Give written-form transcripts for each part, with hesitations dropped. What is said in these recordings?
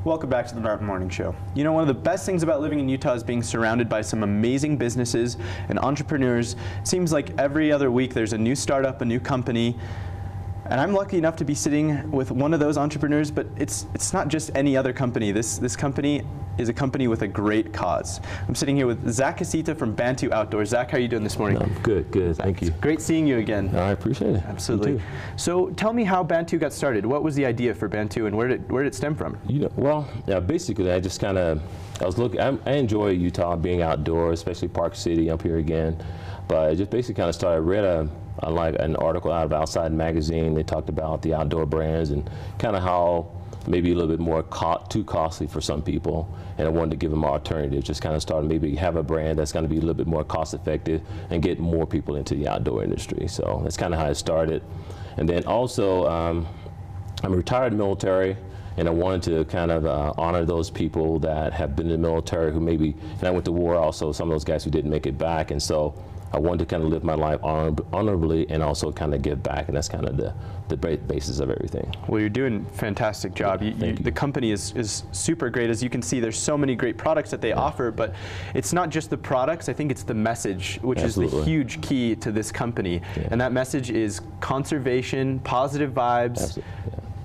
Welcome back to the Mountain Morning Show. You know, one of the best things about living in Utah is being surrounded by some amazing businesses and entrepreneurs. It seems like every other week there's a new startup, a new company. And I'm lucky enough to be sitting with one of those entrepreneurs, but it's not just any other company. This company is a company with a great cause. I'm sitting here with Zach Casita from Bantoo Outdoors. Zach, how are you doing this morning? Good, thank you. Great seeing you again. I appreciate it. Absolutely. So tell me how Bantoo got started. What was the idea for Bantoo, and where did it stem from? Basically, I just kind of, I enjoy Utah, being outdoors, especially Park City up here again. But I just basically kind of started, read an article out of Outside Magazine. They talked about the outdoor brands and kind of how maybe a little bit more too costly for some people, and I wanted to give them an alternative. Just kind of start maybe have a brand that's going to be a little bit more cost effective and get more people into the outdoor industry. So that's kind of how it started. And then also, I'm a retired military, and I wanted to kind of honor those people that have been in the military who maybe, and I went to war also, some of those guys who didn't make it back, and so I wanted to kind of live my life honorably and also kind of give back, and that's kind of the basis of everything. Well, you're doing a fantastic job. The company is super great. As you can see, there's so many great products that they offer, but it's not just the products. I think it's the message, which is the huge key to this company. And that message is conservation, positive vibes,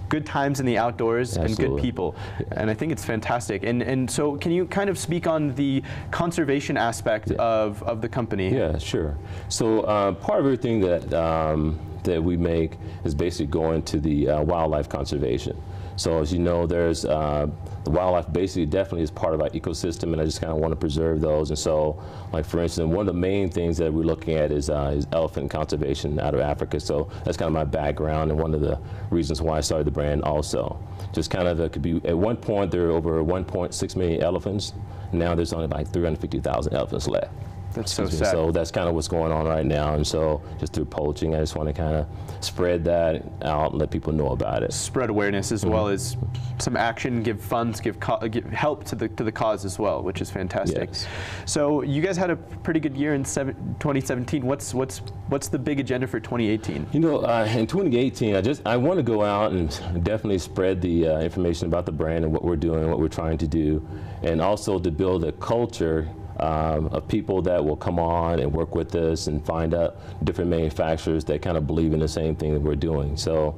good times in the outdoors, and good people. And I think it's fantastic. And so can you kind of speak on the conservation aspect of the company? Yeah, sure. So part of everything that we make is basically going to the wildlife conservation. So as you know, there's the wildlife basically definitely is part of our ecosystem, and I just kind of want to preserve those. And so, like for instance, one of the main things that we're looking at is elephant conservation out of Africa. So that's kind of my background and one of the reasons why I started the brand also. Just kind of, it could be, at one point there were over 1.6 million elephants. Now there's only like 350,000 elephants left. That's so sad. So that's kind of what's going on right now, and so just through poaching, I just want to kind of spread that out and let people know about it. Spread awareness as well as some action, give funds, give help to the cause as well, which is fantastic. Yes. So you guys had a pretty good year in 2017. What's the big agenda for 2018? You know, in 2018, I want to go out and definitely spread the information about the brand and what we're doing, what we're trying to do, and also to build a culture of people that will come on and work with us and find out different manufacturers that kind of believe in the same thing that we're doing. So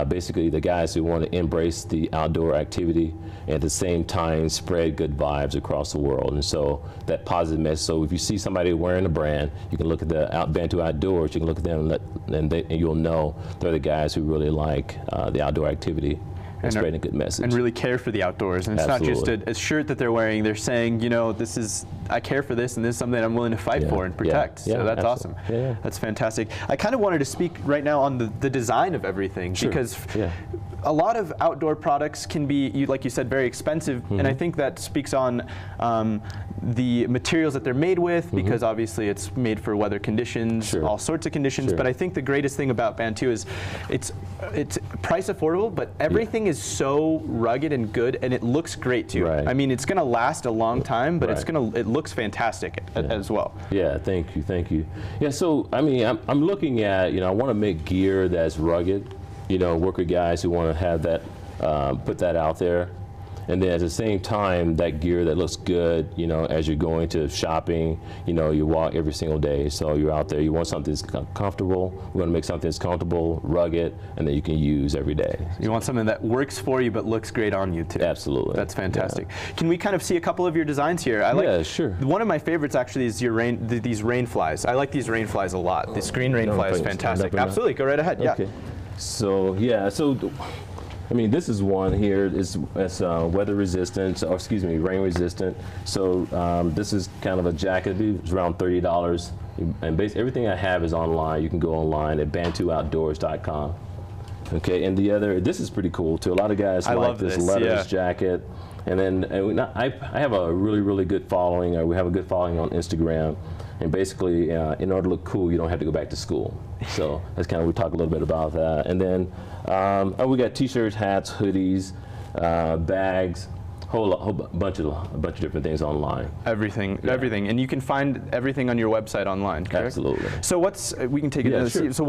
basically the guys who want to embrace the outdoor activity and at the same time spread good vibes across the world. And so that positive message, so if you see somebody wearing a brand, you can look at the Bantoo Outdoors, you can look at them and you'll know they're the guys who really like the outdoor activity. And spreading a good message. And really care for the outdoors. And it's not just a shirt that they're wearing. They're saying, you know, I care for this, and this is something that I'm willing to fight for and protect. So that's awesome. That's fantastic. I kind of wanted to speak right now on the design of everything, because a lot of outdoor products can be, like you said, very expensive. And I think that speaks on the materials that they're made with, because obviously it's made for weather conditions, all sorts of conditions. But I think the greatest thing about Bantoo is it's price affordable, but everything is so rugged and good, and it looks great too. I mean, it's going to last a long time, but it looks fantastic as well. Yeah, thank you. Yeah, so I mean, I'm looking at, you know, I want to make gear that's rugged, you know, work with guys who want to have that, put that out there. And then at the same time, that gear that looks good, you know, as you're going to shopping, you know, you walk every single day. So you're out there, you want something that's comfortable. We want to make something that's comfortable, rugged, and that you can use every day. You want something that works for you but looks great on you too. Absolutely. That's fantastic. Can we kind of see a couple of your designs here? Sure. One of my favorites actually is these rain flies. I like these rain flies a lot. The screen rain fly is fantastic. Absolutely, go right ahead. Okay. So I mean, this is one here. It's weather resistant, or excuse me, rain resistant. So this is kind of a jacket. It's around $30, and basically everything I have is online. You can go online at bantooOutdoors.com. Okay, and this is pretty cool too. A lot of guys like this leathers jacket. And then I have a really good following. Or we have a good following on Instagram. And basically, in order to look cool, you don't have to go back to school. So that's kind of, we talk a little bit about that. And then we got t-shirts, hats, hoodies, bags, whole bunch of different things online. Everything. And you can find everything on your website online, correct? Absolutely. So we can take it. So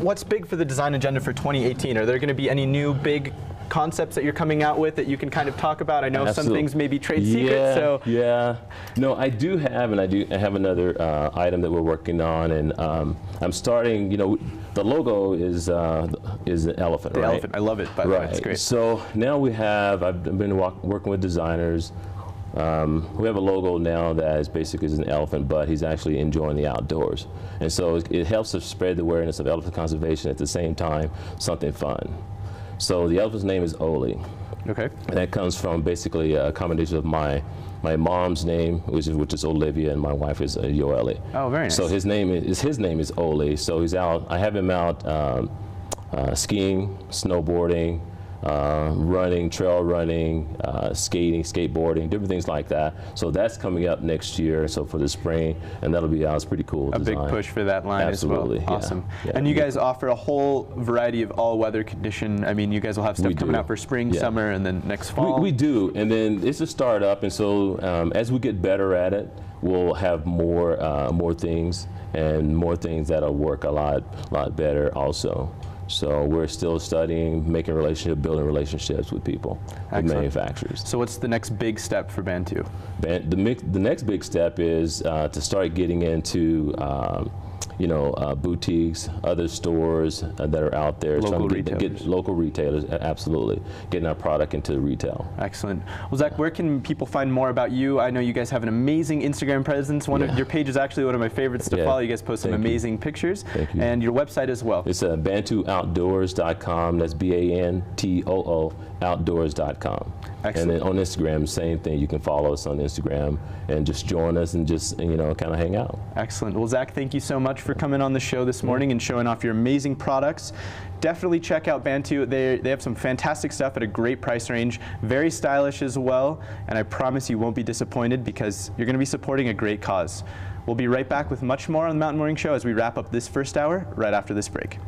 what's big for the design agenda for 2018? Are there going to be any new big concepts that you're coming out with that you can kind of talk about? I know some things may be trade secrets. Yeah, so yeah. No, I do have, and I have another item that we're working on, and I'm starting. You know, the logo is an elephant. The right? elephant. I love it. By the way, it's great. So now we have. I've been working with designers. We have a logo now that is basically an elephant, but he's actually enjoying the outdoors. And so it helps us spread the awareness of elephant conservation at the same time, something fun. So the elephant's name is Oli. Okay. And that comes from basically a combination of my mom's name, which is Olivia, and my wife is Yoeli. Oh, very nice. So his name is Oli. So he's out. I have him out skiing, snowboarding, running, trail running, skating, skateboarding, different things like that. So that's coming up next year, so for the spring, and that'll be out. It's pretty cool. A big push for that line Absolutely, as well. Awesome. Yeah. And you guys offer a whole variety of all-weather condition. I mean, you guys will have stuff coming out for spring, summer, and then next fall. We do, and then it's a startup, and so as we get better at it, we'll have more things, and more things that'll work a lot better also. So we're still studying, building relationships with people, with manufacturers. So what's the next big step for Bantoo? The next big step is to start getting into boutiques, other stores that are out there. Local retailers. Get local retailers, absolutely. Getting our product into retail. Excellent. Well, Zach, where can people find more about you? I know you guys have an amazing Instagram presence. One of your page is actually one of my favorites to follow. You guys post some amazing pictures. Thank you. And your website as well. It's bantooOutdoors.com. That's BANTOO outdoors.com. Excellent. And then on Instagram, same thing. You can follow us on Instagram and just join us and just kind of hang out. Excellent. Well, Zach, thank you so much for coming on the show this morning and showing off your amazing products. Definitely check out Bantoo. They have some fantastic stuff at a great price range, very stylish as well, and I promise you won't be disappointed because you're going to be supporting a great cause. We'll be right back with much more on the Mountain Morning Show as we wrap up this first hour right after this break.